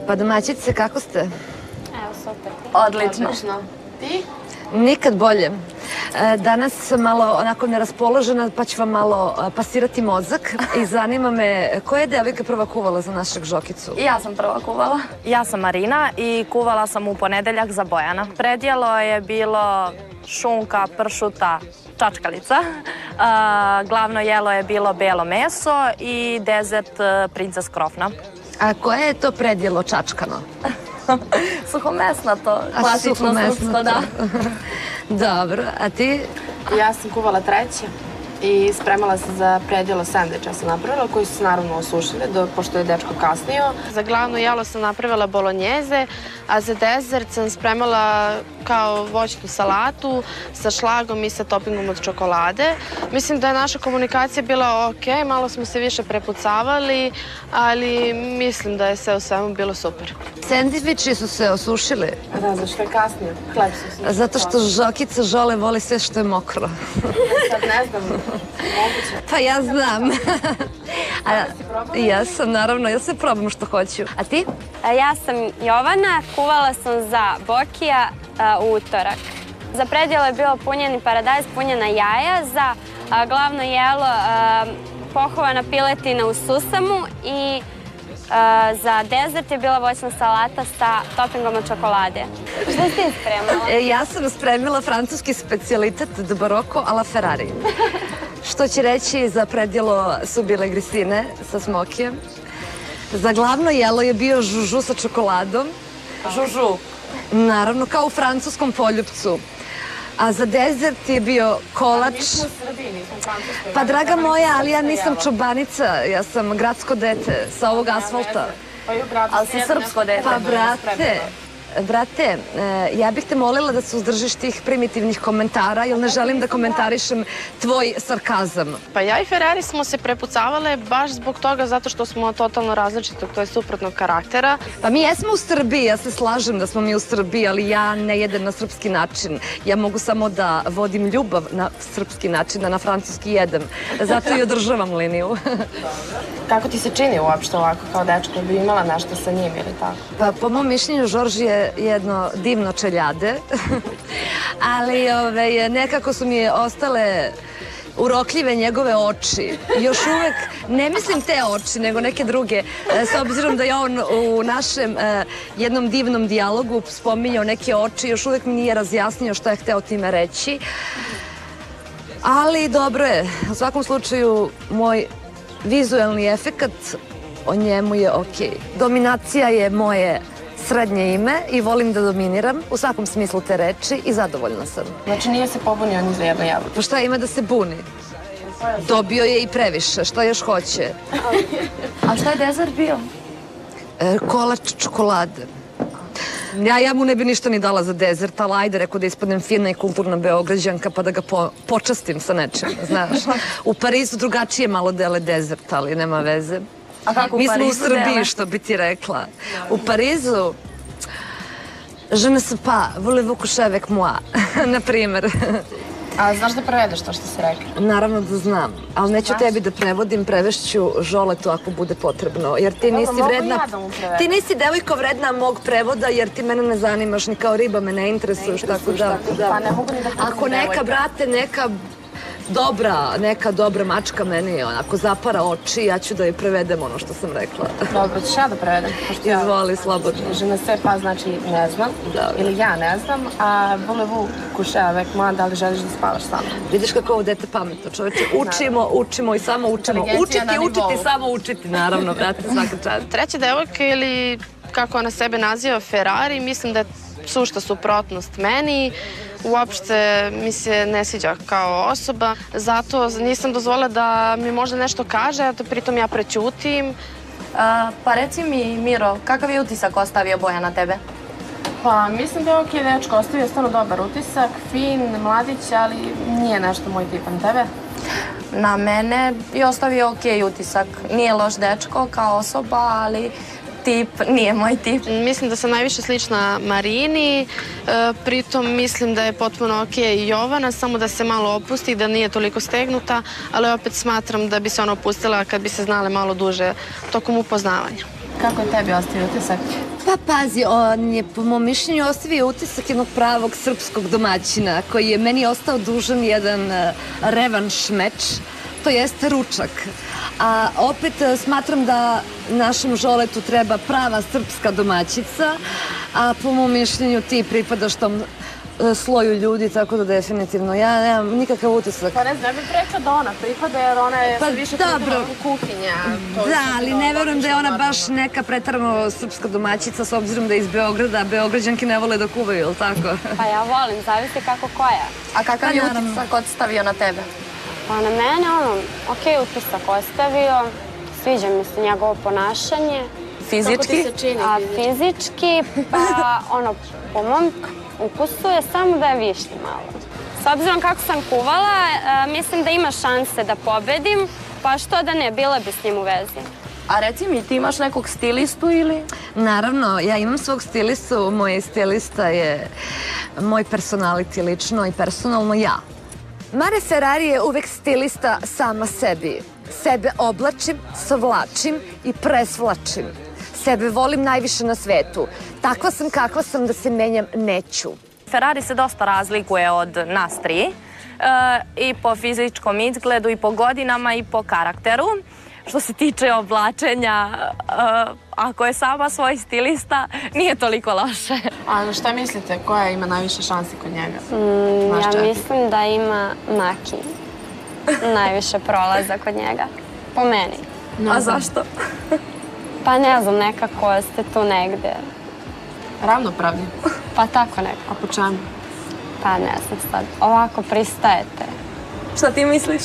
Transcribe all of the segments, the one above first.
Pa domaćice, kako ste? Evo, super. Odlično. Ti? Nikad bolje. Danas sam malo onako neraspoložena, pa ću vam malo pasirati mozak i zanima me koja je devojka prva kuvala za našeg Žokicu? Ja sam prva kuvala. Ja sam Marina i kuvala sam u ponedeljak za Bojana. Predjelo je bilo šunka, pršuta, čačkalica. Glavno jelo je bilo belo meso i dezert princes krofna. A koje je to predjelo čačkano? Suhomesnato, klasično srpsko, da. Dobro, a ti? Ja sam kuvala treće i spremala se za predjelo sendviča sam napravila, koji su se naravno osušili, pošto je dečko kasnio. Za glavno jelo sam napravila bolonjeze, a za dezert sam spremala kao voćnu salatu sa šlagom i sa topingom od čokolade. Mislim da je naša komunikacija bila ok, malo smo se više prepucavali, ali mislim da je sve u svemu bilo super. Sendviči su se osušili? Da, zašto je kasnije? Hleb su se. Zato što Žokica Žole voli sve što je mokro. Sad ne znam, moguće. Pa ja znam. Ja sam, naravno, ja sve probam što hoću. A ti? Ja sam Jovana, kuvala sam za Bokija u utorak. Za predjelo je bilo punjeni paradajz, punjena jaja, za glavno jelo pohovana piletina u susamu i za dezert je bila voćna salata sa topingom od čokolade. Šta si ti spremala? Ja sam spremila francuski specijalitet de baroko a la Ferrari. Što će reći, za predjelo su bile grisine sa smokijem. Za glavno jelo je bio žužu sa čokoladom. Žužu. Naravno, kao u francuskom poljupcu. A za dezert je bio kolač. Nismo u Srbiji, nismo u Francuskoj. Pa draga moja, ali ja nisam čobanica, ja sam gradsko dete sa ovog asfalta. Pa i u gradu. Ali si srpsko dete. Pa brate, ja bih te molila da se uzdržiš tih primitivnih komentara, jer ne želim da komentarišem tvoj sarkazam. Pa ja i Ferrari smo se prepucavale baš zbog toga, zato što smo totalno različitog, to je suprotnog karaktera. Pa mi jesmo u Srbiji, ja se slažem da smo mi u Srbiji, ali ja ne jedem na srpski način. Ja mogu samo da vodim ljubav na srpski način, da na francuski jedem. Zato i održavam liniju. Kako ti se čini uopšte ovako kao dečko, bi imala nešto sa njim ili tako? Pa po mom mišljenju Žorž je jedno divno čeljade, ali nekako su mi ostale urokljive njegove oči. Još uvek, ne mislim te oči, nego neke druge, s obzirom da je on u našem jednom divnom dijalogu spominjao neke oči, još uvek mi nije razjasnio šta je hteo time reći. Ali dobro je, u svakom slučaju moj vizuelni efekat o njemu je okej. Dominacija je moje srednje ime i volim da dominiram u svakom smislu te reči i zadovoljna sam. Znači nije se pobunio ni za jedno jabuku. Pa šta ima da se buni? Dobio je i previše, šta još hoće? A šta je dezert bio? Kolač čokolade. Ja mu ne bi ništa ni dala za dezert, ali ajde, rekao da ispadnem fina i kulturna Beograđanka pa da ga počastim sa nečim, znaš. U Parizu drugačije malo dele dezert, ali nema veze. A kako u Mi smo u Parizu Srbiji, dele? što bi ti rekla. U Parizu, je ne sais pas, voulez-vous coucher avec moi, na primer. A znaš da prevedeš to što si rekla? Naravno da znam, ali neću tebi da prevodim, prevešću Žoletu ako bude potrebno, jer ti nisi vredna... Mogu ja da mu prevedem? Ti nisi devojko vredna mog prevoda, jer ti mene ne zanimaš, ni kao riba me ne interesuješ, tako da... Pa ne mogu ni da prevedem Ako neka, brate, neka dobra mačka meni onako zapara oči, ja ću da joj prevedem ono što sam rekla. Dobro, ćeš ja da prevedem? Izvoli, slobodno. Je ne sais pas znači ne znam, ili ja ne znam, a voulez-vous coucher avec moi, da li želiš da spavaš sa mnom? Vidiš kako ovo dete pametno, čoveče. Učimo i samo učimo. Učiti, samo učiti, naravno, brate, svaka čast. Treća devojka ili kako ona sebe naziva Ferrari, mislim da je sušta suprotnost meni. Uopšte mi se ne sviđa kao osoba, zato nisam dozvolila da mi možda nešto kaže, a da pritom ja prećutim. Pa reci mi, Miro, kakav je utisak ostavio Bojan na tebe? Pa mislim da je okej dečko, ostavio stvarno dobar utisak, fin, mladić, ali nije nešto moj tip. Na tebe? Na mene je ostavio okej utisak. Nije loš dečko kao osoba, ali tip nije moj tip. Mislim da sam najviše slična Marini, pritom mislim da je potpuno okej i Jovana, samo da se malo opusti, da nije toliko stegnuta, ali opet smatram da bi se ona opustila kad bi se znale malo duže tokom upoznavanja. Kako je tebi ostavio utisak? Pa pazi, on je po mom mišljenju ostavio utisak jednog pravog srpskog domaćina koji je meni ostao dužan jedan revanš meč, to jeste ručak. A opet smatram da našem Žoletu treba prava srpska domaćica, a po mom mišljenju ti pripadaš tom sloju ljudi, tako da definitivno ja nemam nikakav utisak. Pa ne znam, ne bih rekla da ona pripada jer ona je više pripada kuhinja. Da, ali ne verujem da je ona baš neka pretarano srpska domaćica s obzirom da je iz Beograda, a Beograđanke ne vole da kuvaju, ili tako? Pa ja volim, zavisi kako koja. A kakav je utisak ostavio na tebe? Pa na mene, okej utisak ostavio, sviđa mi se njegovo ponašanje. Fizički? Kako ti se čini? A fizički, pa po mom ukusu je samo da je višlji malo. S obzirom kako sam kuvala, mislim da ima šanse da pobedim, pa što da ne, bila bi s njim u vezi. A reci mi, ti imaš nekog stilistu ili? Naravno, ja imam svog stilistu, moj stilista je moj personality lično i personalno ja. Mare Ferrari je uvek stilista sama sebi. Sebe oblačim, savlačim i presvlačim. Sebe volim najviše na svetu. Takva sam kakva sam da se menjam neću. Ferrari se dosta razlikuje od nas tri i po fizičkom izgledu i po godinama i po karakteru. Što se tiče oblačenja, ako je sama svoj stilista, nije toliko loše. A šta mislite, koja ima najviše šansi kod njega? Ja mislim da ima Maki. Najviše prolaza kod njega. Po meni. A zašto? Pa ne znam, nekako ste tu negde. Ravnopravni? Pa tako nekako. A po čemu? Pa ne znam sad. Ovako pristajete. Šta ti misliš?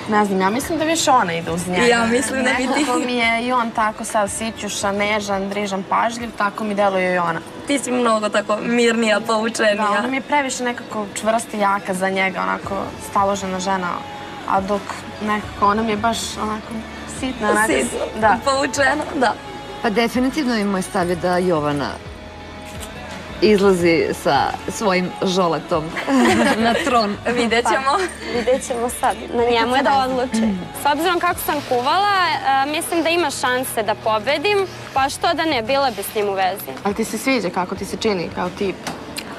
Ne znam, ja mislim da više ona ide uz njega. Ja mislim da bi ti. Nekako mi je i on tako sad sićuša, nežan, drižan, pažljiv, tako mi deluje i ona. Ti si mnogo tako mirnija, poučenija. Da, ona mi je previše nekako čvrsta i jaka za njega, onako staložena žena. A dok nekako ona mi je baš onako sitna. Da. Poučena, da. Pa definitivno je moj stav je da Jovana izlazi sa svojim Žoletom na tron. Vidjet ćemo. Vidjet ćemo sad. Na njemu je da odluči. S obzirom kako sam kuvala, mislim da ima šanse da pobedim, pa što da ne, bila bi s njim u vezi. Ali ti se sviđa kako ti se čini kao tip?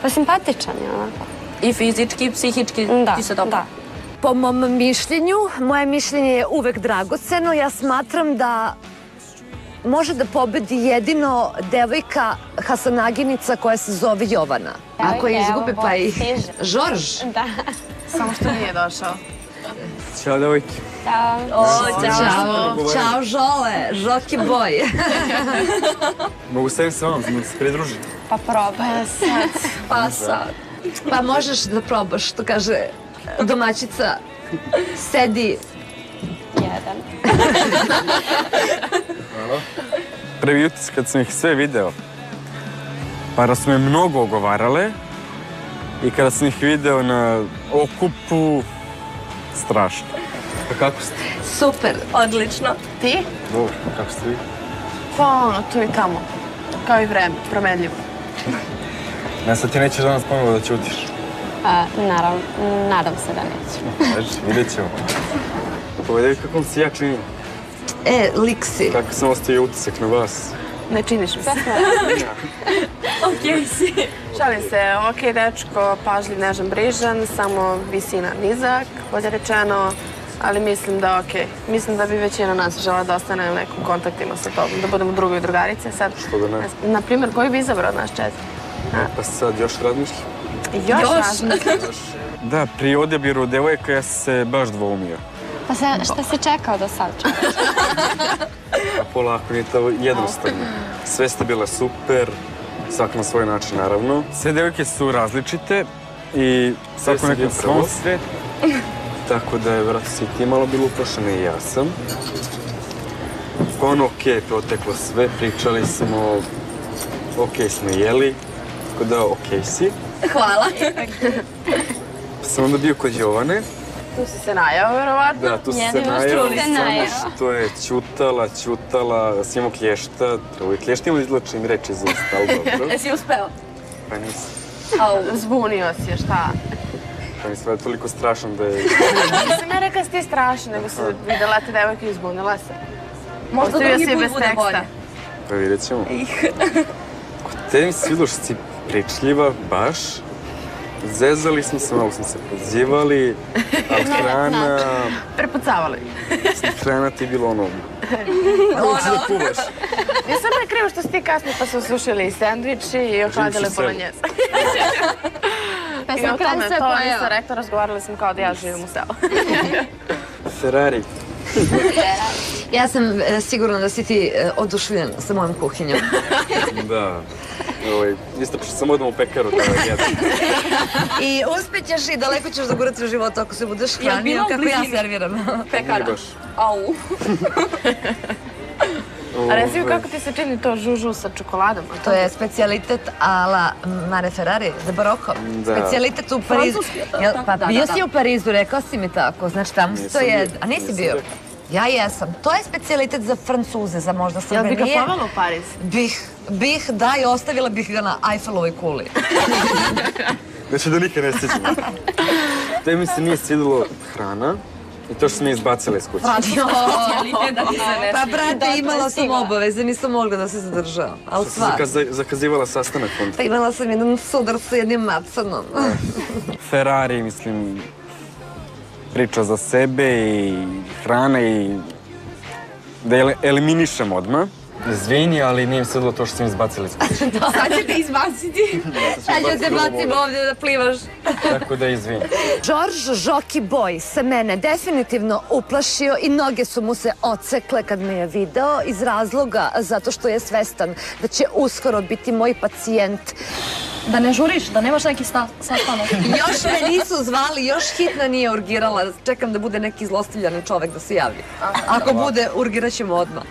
Pa simpatičan je onako. I fizički, i psihički ti se dobro. Da. Po mom mišljenju, moje mišljenje je uvek dragoceno. Ja smatram da može da pobedi jedino devojka Hasanaginica koja se zove Jovana. Ako je izgubi pa i Žorž. Da. Samo što nije došao. Ćao, devojke. Ćao. Ćao Žole, Žoki boj. Mogu stavim sa vama, da se pridružim. Pa probaj. Pa sad. Pa možeš da probaš, to kaže domaćica. Sedi. Jedan. Prvi utisak kad sam ih sve video, para su me mnogo ogovarale i kada sam ih video na okupu, strašno. Pa kako ste? Super. Odlično. Ti? Dobro, kako ste vi? Pa ono, tu i tamo. Kao i vreme, promenljivo. Ne, sad ti nećeš danas ponovo da ćutiš. Naravno, nadam se da neću. Znači, vidjet ćemo. Povedaj kako si ja činim. Lik si. Kako sam ostavio utisak na vas. Ne činiš mi se. Okej si. Šalim se, okej dečko, pažljiv, nežan, brižan, samo visina nizak, bolje rečeno, ali mislim da okej. Mislim da bi većina nas žela da ostane u nekim kontaktima sa tobom, da budemo drugovi drugarice. Sad, Što da ne? na primjer, koji bi izabrao od nas četiri? Pa sad još razmišljam. Još razmišljam. Da, pri odabiru devojka ja sam se baš dvoumio. Pa šta si čekao do sad? A polako, nije to jednostavno. Sve ste bile super, svaka na svoj način, naravno. Sve devojke su različite i svako nekom svom svetu. Tako da je, vratno, si ti malo bilo uplašena i ja sam. Ono, okej, proteklo sve, pričali smo, okej smo jeli, tako da okej si. Hvala. Sam onda bio kod Jovane. Tu si se najao, verovatno. Da, tu si se najao, samo što je ćutala, s njemu klješta. Treba i klještimo izlačim reči iz usta, ali dobro. Jesi uspeo? Pa nisam. Zbunio si je, šta? Pa mislim da je toliko strašan da je... Nisam ja rekla da si ti strašna, nego si videla te devojke i izbunila se. Možda drugi put bude bolje. Pa vidjet ćemo. Te mi se vidio što si pričljiva, baš. Zezali smo se, malo smo se pozivali, ali hrana... Prepucavali. Hrana ti je bilo ono... Uči da kuvaš. Nisam ne krivo što si ti kasnije pa su osušili i sendviči i ohladile bolognese. Pa I sam o kraj tome, sve to pojela. nisam rekla, razgovarali smo kao da ja živim u selu. Ferrari. Ja sam sigurna da si ti oduševljen sa mojom kuhinjom. Da. Isto što sam odem u pekaru da jedem. I uspjećeš i daleko ćeš dogurati u životu ako se budeš hranio kako ja serviram. Pekara. Baš. Au. A reci mi kako ti se čini to žužu sa čokoladom? To je specijalitet ala Mare Ferrari, za Baroko. Da. Specijalitet u Parizu. Pa bio si u Parizu, rekao si mi tako. Znači tamo se to jede. A nisi bio? Ja jesam. To je specijalitet za Francuze, za možda Jel bi ga Srbe. povela u Pariz? Bih, da, i ostavila bih ga na Eiffelovoj kuli. Znači da nikad ne sjećam. Te mi se nije svidjelo hrana i to što smo izbacili iz kuće. Pa brate, imala sam obaveze, nisam mogla da se zadržavam. Ali Što stvar. si zakazivala sastanak onda. Pa imala sam jedan sudar sa jednim macanom. Ferrari, mislim, priča za sebe i hrana i da eliminišem odmah. Izvini, ali nije mi svidjelo to što sam izbacili iz kuće. Sad će te izbaciti. Sad ću te bacim ovdje da plivaš. Tako da izvini. George Jockey Boy se mene definitivno uplašio i noge su mu se odsekle kad me je video iz razloga zato što je svestan da će uskoro biti moj pacijent. Da ne žuriš, da nemaš neki sastanak. Još me nisu zvali, još hitna nije urgirala. Čekam da bude neki zlostavljani čovek da se javi. Ako bude, urgirat ćemo odmah.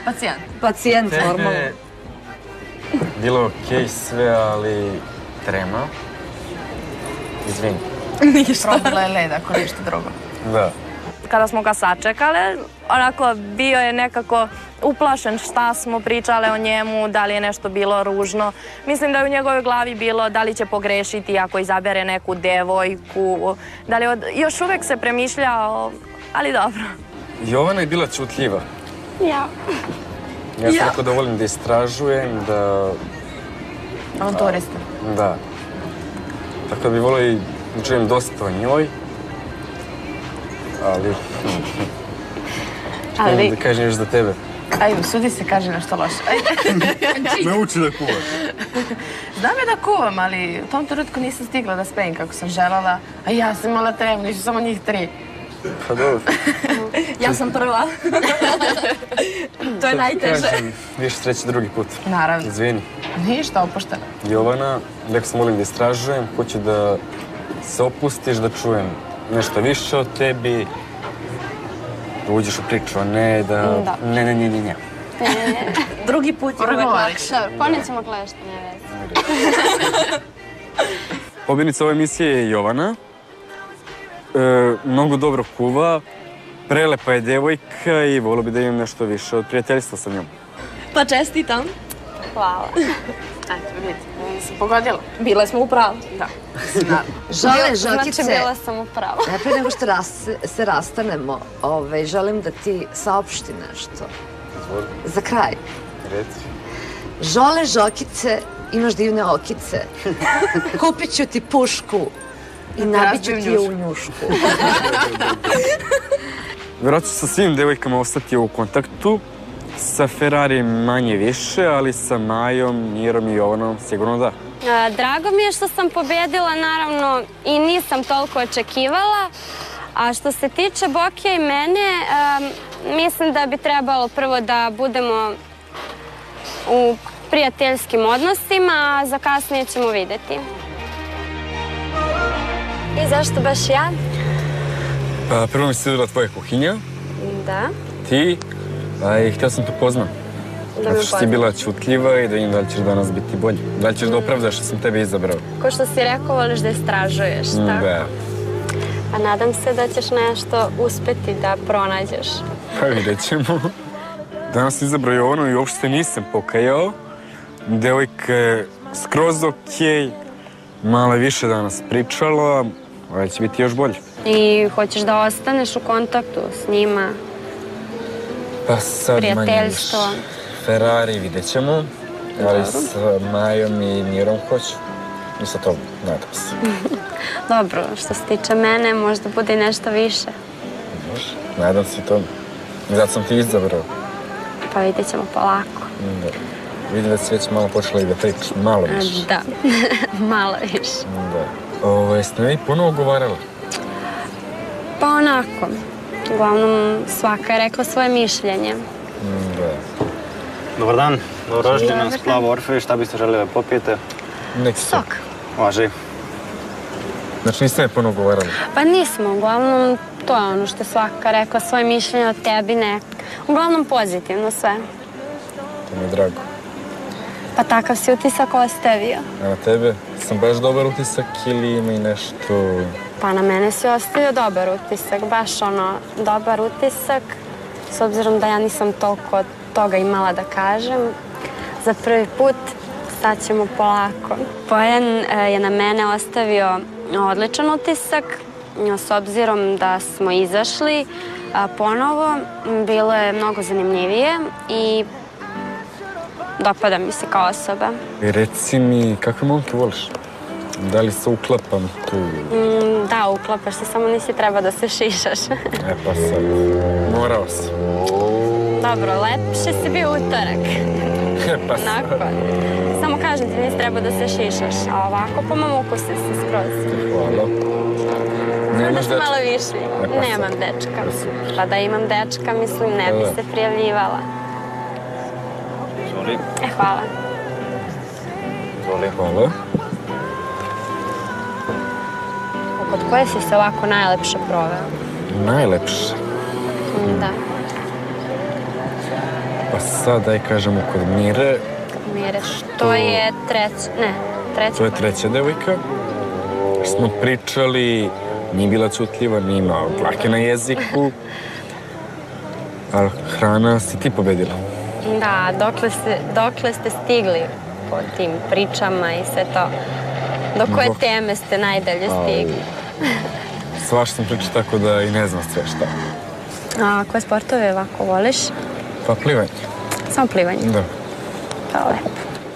Pacijent. Pacijent, normalno. Bilo okej sve, ali trema. Izvini. Probala je led, ako ništa drugo. Da. Kada smo ga sačekali, onako bio je nekako uplašen šta smo pričale o njemu, da li je nešto bilo ružno. Mislim da je u njegovoj glavi bilo da li će pogrešiti ako izabere neku devojku. Da li još uvek se premišljao, ali dobro. Jovana je bila čutljiva. Ja. Ja sam rekao da volim da istražujem, da... Avanturista. Da. Tako da bi volio i da čujem dosta o njoj. Ali... Ali... Da kažem još za tebe. Ajde, sudi se, kaže nešto loše. Nauči da kuvaš. Znam je da kuvam, ali u tom trenutku nisam stigla da spejem kako sam željela. A ja sam imala tremu, nisu samo njih 3. Pa dobro. Ja sam prva. To je najteže. Kažem, više sreće drugi put. Naravno. Izvini. Ništa, opušteno. Jovana, rekao sam volim da istražujem, hoću da se opustiš, da čujem nešto više o tebi, da uđeš u priču, a ne da... Ne. Drugi put je uvek lakše. Dobro, ponećemo klešta, ne vezi. Pobjednica ove emisije je Jovana. Mnogo dobro kuva, prelepa je devojka i volio bi da imam nešto više od prijateljstva sa njom. Pa čestitam. Hvala. Eto, vidite, nisam pogodila. Bile smo u pravu. Da. Žale, Znači, Žakice, bila sam u pravu. najprije nego što se rastanemo, želim da ti saopšti nešto. Izvoli, Za kraj. reci. Žole, Žokice, imaš divne okice. Kupit ću ti pušku i nabit ću ti je u njušku. Vjerojatno ću sa svim devojkama ostati u kontaktu. Sa Ferrari manje više, ali sa Majom, Mirom i Jovanom sigurno da. Drago mi je što sam pobedila, naravno, i nisam toliko očekivala. A što se tiče Bokija i mene, mislim da bi trebalo prvo da budemo u prijateljskim odnosima, a za kasnije ćemo vidjeti. I zašto baš ja? Prvo mi se svidjela tvoja kuhinja, Da. ti, i htio sam te poznam. Zato što si bila čutljiva i da vidim da li ćeš danas biti bolje. Da li ćeš da opravdaš što sam tebe izabrao. Ko što si rekao, voliš da istražuješ, tako? Da. Pa nadam se da ćeš nešto uspeti da pronađeš. Pa vidjet ćemo. Danas sam izabrao Jovanu i uopšte nisam pokajao. Devojka je skroz okej. Malo je više danas pričala, ali će biti još bolje. I hoćeš da ostaneš u kontaktu s njima? Pa sad manje više. Prijateljstvo. Ferrari vidjet ćemo. Ali s Majom i Mirom hoću. I sa tobom, nadam se. Dobro, što se tiče mene, možda bude i nešto više. Može, nadam se to. Zato sam ti izabrao. Pa vidjet ćemo polako. Da. Vidim da si već malo počela i da pričaš, malo više. Da, malo više. Da. Jeste me i puno ugovarala? Pa onako. Uglavnom, svaka je rekla svoje mišljenje. Da. Dobar dan, dobrodošli na Splav Orfej. Šta biste želeli da popijete? Neki Sok. Važi. Znači niste me puno ugovarali? Pa nismo, uglavnom, to je ono što je svaka rekla svoje mišljenje o tebi, ne. Uglavnom pozitivno sve. To mi je drago. Pa takav si utisak ostavio. A na tebe? Sam baš dobar utisak ili ima i nešto... Pa na mene si ostavio dobar utisak, baš ono, dobar utisak. S obzirom da ja nisam toliko toga imala da kažem. Za prvi put sad ćemo polako. Bojan je na mene ostavio odličan utisak. S obzirom da smo izašli ponovo, bilo je mnogo zanimljivije i dopada mi se kao osoba. I reci mi, kakve momke voliš? Da li se uklapam tu? Da, uklapaš se, samo nisi treba da se šišaš. Pa sad, morao sam. Dobro, lepše si bio utorak. Pa sad. Onako. Samo kažem ti, nisi treba da se šišaš. A ovako, po mom ukusu si skroz. Hvala. Nemaš dečka? Malo više. Nemam dečka. Pa da imam dečka, mislim, ne bi se prijavljivala. Izvoli. Hvala. Izvoli. Hvala. Kod koje si se ovako najlepše proveo? Najlepše? Da. Pa sad, daj kažemo, kod Mire. Kod Mire. To je treća. To je treća devojka. Smo pričali, nije bila cutljiva, nije imala dlake na jeziku. Ali hrana si ti pobedila. Da, dokle ste stigli po tim pričama i sve to? Do koje teme ste najdalje stigli? Svašta sam pričao tako da i ne znam sve šta. A koje sportove ovako voliš? Pa plivanje. Samo plivanje? Da. Pa lepo.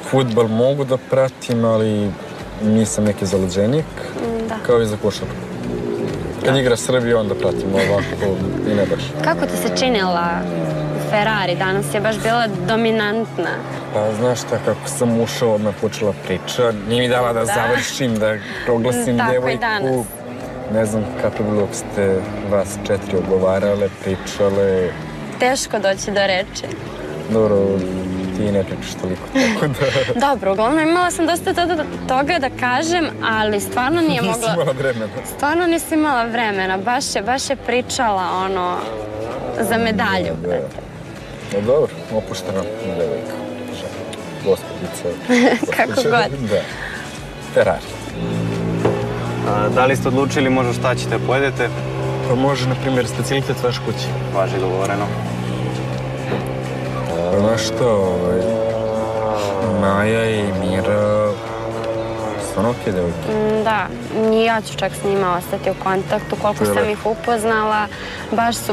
Fudbal mogu da pratim, ali nisam neki zaleđenik. Da. Kao i za košarku. Kad igra Srbija, onda pratim ovako i ne baš. Kako ti se činila Ferrari? Danas je baš bila dominantna. Pa znaš šta, kako sam ušao, odmah počela priča. Nije mi dala da završim, da proglasim devojku. Tako i danas. Ne znam kako je bilo dok ste vas 4 ogovarale, pričale. Teško doći do reči. Dobro, ti ne pričaš toliko, tako da... Dobro, uglavnom imala sam dosta toga da kažem, ali stvarno nije mogla... Nisi imala vremena. Stvarno nisi imala vremena, baš je pričala ono, za medalju. No dobro, opuštena devojka. Gospodica. Kako god. Da. Ferrari. Da li ste odlučili možda šta ćete pojedete? Pa može, na primjer, specialitet vaš kući. Važi, dogovoreno. Znaš što, Maja i Mira stvarno okej devojke. Da, i ja ću čak s njima ostati u kontaktu. Koliko sam ih upoznala,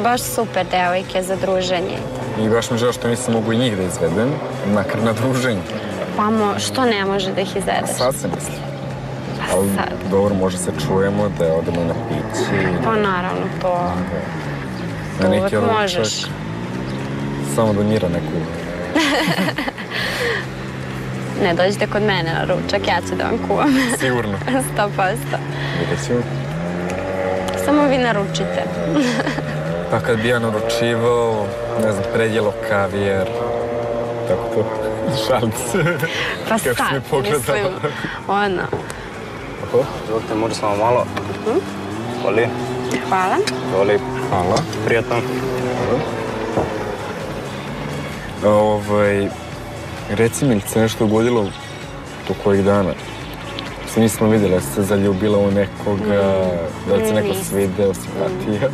baš super devojke za druženje. I baš mi žao što nisam mogu i njih da izvedem, makar na druženje. Pa što ne može da ih izvedeš? Sad se mislim. Ali dobro, može se čujemo da odemo na pići. Pa naravno, to uvek možeš. Samo da Mira ne kuva. Ne, dođite kod mene na ručak, ja ću da vam kuvam. Sigurno. 100%. Vidjet ćemo. Samo vi naručite. Pa kad bi ja naručivao, ne znam, predjelo kavijer, tako to, šalim se. Pa sad, mislim, ono. Izvolite, može samo malo. Voli. Hvala. Voli. Hvala. Prijatno. Reci mi, li se nešto ugodilo to kojih dana? Se nismo vidjeli, da se zaljubila u nekoga, da li se neko svideo, simpatija?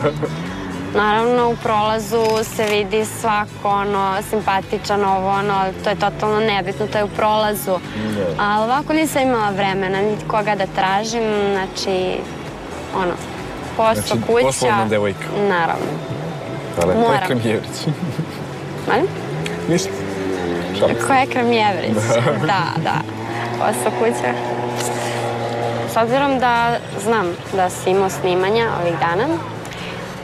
Naravno, u prolazu se vidi svako, ono, simpatičan, ovo, ono, to je totalno nebitno, to je u prolazu. Ali ovako nisam imala vremena, niti koga da tražim, znači, ono, posao, kuća. Znači, poslovna devojka. Naravno. Hvala, Pekam Jerić. Molim? Ništa. Koja Kremjevrić? Da. Posao kuće. S obzirom da znam da si imao snimanja ovih dana,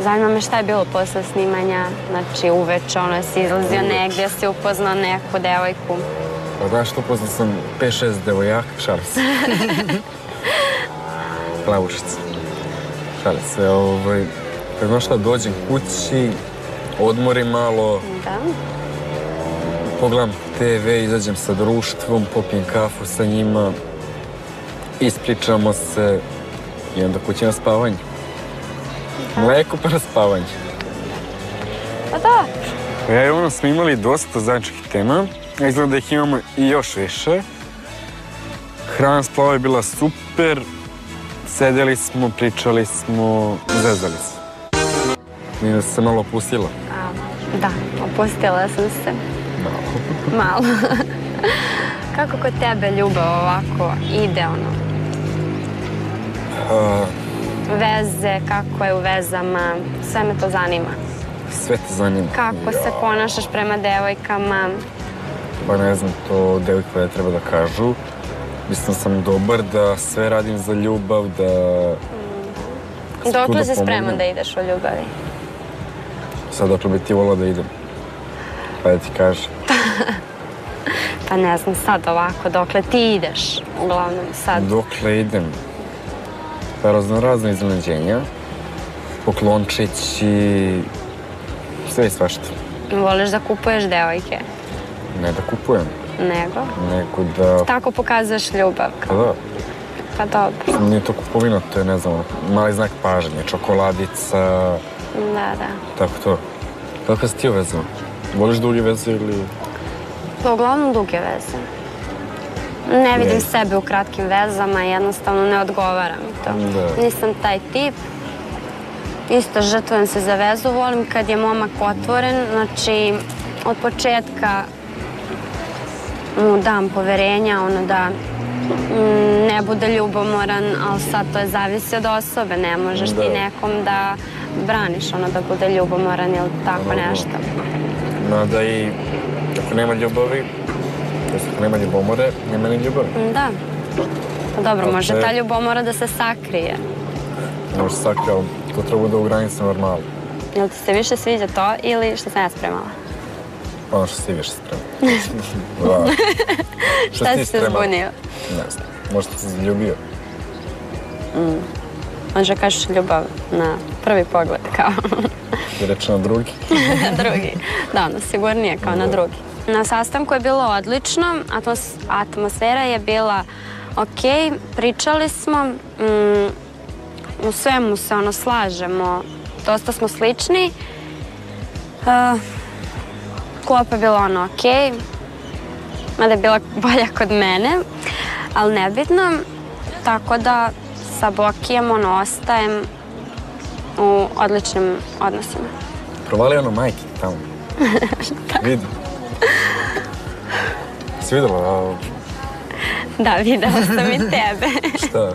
zanima me šta je bilo posle snimanja, znači uveče, si izlazio negdje, si upoznao neku devojku. Pa znaš što, upoznao sam 5-6 devojaka, šalim se. Plavušice. Šalim se, kad znaš šta, dođem kući, odmorim malo, pogledam TV, izađem sa društvom, popijem kafu sa njima, ispričamo se i onda kući na spavanje. Mleko pa na spavanje. Pa da. Ja i ono smo imali dosta zajedničkih tema, a izgleda da ih imamo i još više. Hrana s Plavoj je bila super, sedeli smo, pričali smo, zezali se. Nina se malo opustila. Da, opustila sam se. Malo. Kako kod tebe ljubav ovako ide, veze, kako je u vezama, sve me to zanima. Sve te zanima. Kako se ponašaš prema devojkama? Pa ne znam, to devojke ne treba da kažu. Mislim sam dobar, da sve radim za ljubav, da... Dokle si spreman da ideš u ljubavi? Sad dokle bi ti volila da idem? Pa da ti kažem. Pa ne znam, sad ovako, dokle ti ideš, uglavnom sad. Dokle idem? Pa raznorazne iznenađenja, poklončići, sve i svašta. Voliš da kupuješ devojke? Ne da kupujem. Nego? Nego da... Tako pokazuješ ljubav? Pa da. Pa dobro. Nije to kupovina, to je, ne znam, mali znak pažnje, čokoladica... Da. Tako to. Kako si ti u vezama? Voliš duge veze ili... Pa uglavnom duge veze. Ne vidim sebe u kratkim vezama, jednostavno ne odgovara mi to. Nisam taj tip. Isto žrtvujem se za vezu, volim kad je momak otvoren, znači od početka mu dam poverenja, da ne bude ljubomoran, ali sad to je zavisi od osobe, ne možeš ti nekom da braniš da bude ljubomoran ili tako nešto. Mada i ako nema ljubavi, ako nema ljubomore, nema ni ljubavi. Da. Pa dobro, može ta ljubomora da se sakrije. Može se sakrije, ali to treba da u granici normalno. Jel ti se više sviđa to ili što sam ja spremala? Ono što si ti više spremala. Šta si se zbunio? Ne znam, možda si se zaljubio. Možda kažeš ljubav na prvi pogled, kao... I reći na drugi? Na drugi. Da, sigurnije kao na drugi. Na sastanku je bilo odlično, atmosfera je bila okej, pričali smo, u svemu se slažemo, dosta smo slični. Klopa je bila okej, mada je bila bolja kod mene, ali nebitno, tako da sa Bokijem ostajem u odličnim odnosima. Provali majke tamo. Vidi. Si videla? Da, videla sam i tebe. Šta?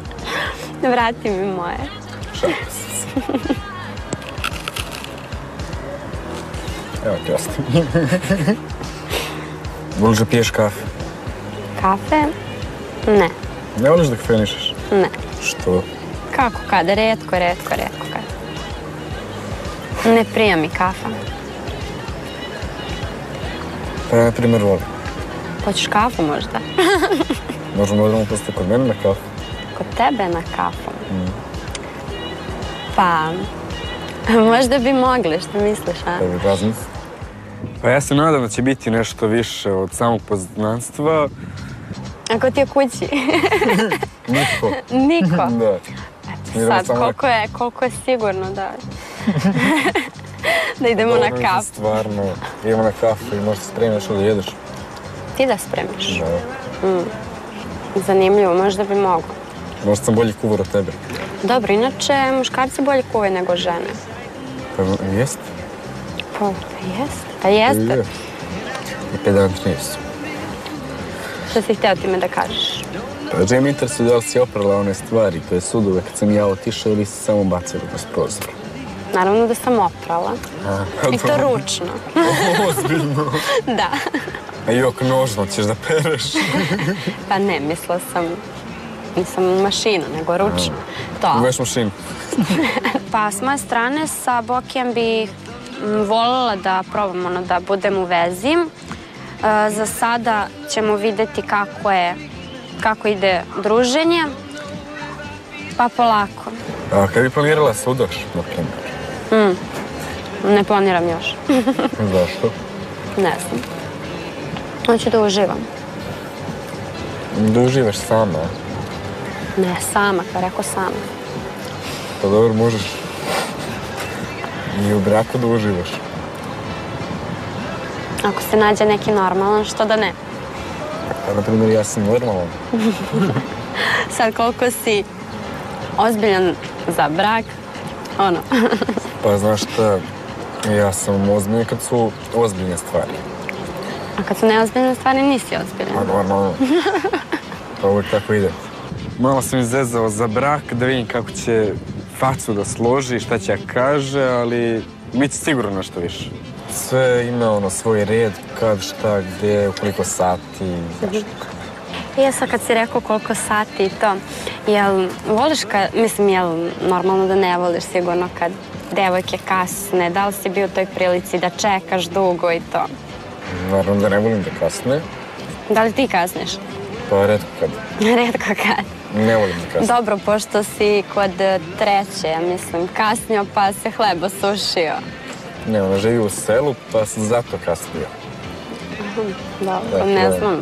Vrati mi moje. Šalim se. Evo ti ostavim. Voliš da piješ kafe? Kafe? Ne. Ne voliš da kafenišeš? Ne. Što? Kako kada? Retko kada. Ne prija mi kafa. Pa ja, na primjer, volim. Hoćeš kafu možda? Možemo odremo posto kod mene na kafu. Kod tebe na kafu? Pa, možda bi mogli, što misliš, a? Da bi razmisli. Pa ja se nadam da će biti nešto više od samog poznanstva. Ako ti je kući? Niko. Niko? Da. Sad, koliko je sigurno da... Da idemo na kafu. Stvarno, idemo na kafu i možda spremiš što da jedeš. Ti da spremiš? Da. Zanimljivo, možda bi mogo. Možda sam bolji kuvar od tebe. Dobro, inače, muškarci bolje kuvaju nego žene. Pa jeste? Pa jeste. I pedantni su. Što si hteo time da kažeš? Pa žene mi interesuje da li si oprala one stvari, to je sudove kad sam ja otišao ili si samo bacila kroz prozor. Naravno da sam oprala. I to ručno. Ozbiljno? Da. A jok, nožno ćeš da pereš. Pa ne, mislila sam, nisam mašinu, nego ručno. To. Uveš mašinu. Pa s moje strane sa Bokijem bih voljela da probam da budem u vezi. Za sada ćemo videti kako ide druženje, pa polako. A kad bi planirala se udaš, na primjer? Ne planiram još. Zašto? Ne znam. Hoću da uživam. Da uživaš sama? Ne, sama, kao rekao sama. Pa dobro, možeš i u braku da uživaš. Ako se nađe neki normalan, što da ne? Pa, na primjer, ja sam normalan. Sad koliko si ozbiljan za brak, ono. Pa znaš šta, ja sam ozbiljan kad su ozbiljne stvari. A kad su neozbiljne stvari, nisi ozbiljan. A normalno. Pa uvijek tako ide. Malo sam izezao za brak, da vidim kako će facu da složi, šta će kaže, ali bit će sigurno nešto više. Sve ima svoj red, kad, šta, gdje, u koliko sati, zašto. Sad kad si rekao koliko sati i to, jel voliš jel normalno da ne voliš sigurno kad devojke kasne, da li si bio u toj prilici da čekaš dugo i to? Naravno da ne volim da kasne. Da li ti kasniš? Pa retko kad. Retko kad. Ne volim da kasne. Dobro, pošto si kod treće, ja mislim, kasnio pa se hleb osušio. Ne, ona živi u selu pa sam zato kasnio. Dobro, ne znam.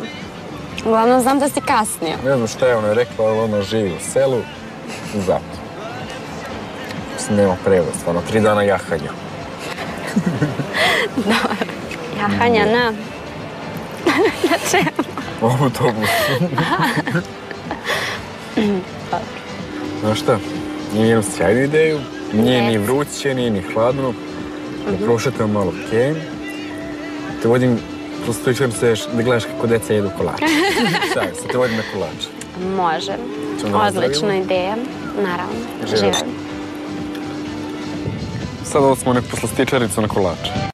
Uglavnom znam da si kasnio. Ne znam šta je ona rekla, ali ona živi u selu, zato. Mislim, nema prevoz, stvarno, 3 dana jahanja. Dobro. Jahanja na čemu? U autobusu. Znaš šta, nije jednu sjajnu ideju, nije ni vruće, nije ni hladno. Da prošetam malo Kenj, te vodim, prosto ćeš da gledaš kako deca jedu kolače. Sad te vodim na kolače. Može. Odlična ideja. Naravno. Živim. Sad ovo smo nek posla stičaricu na kolače.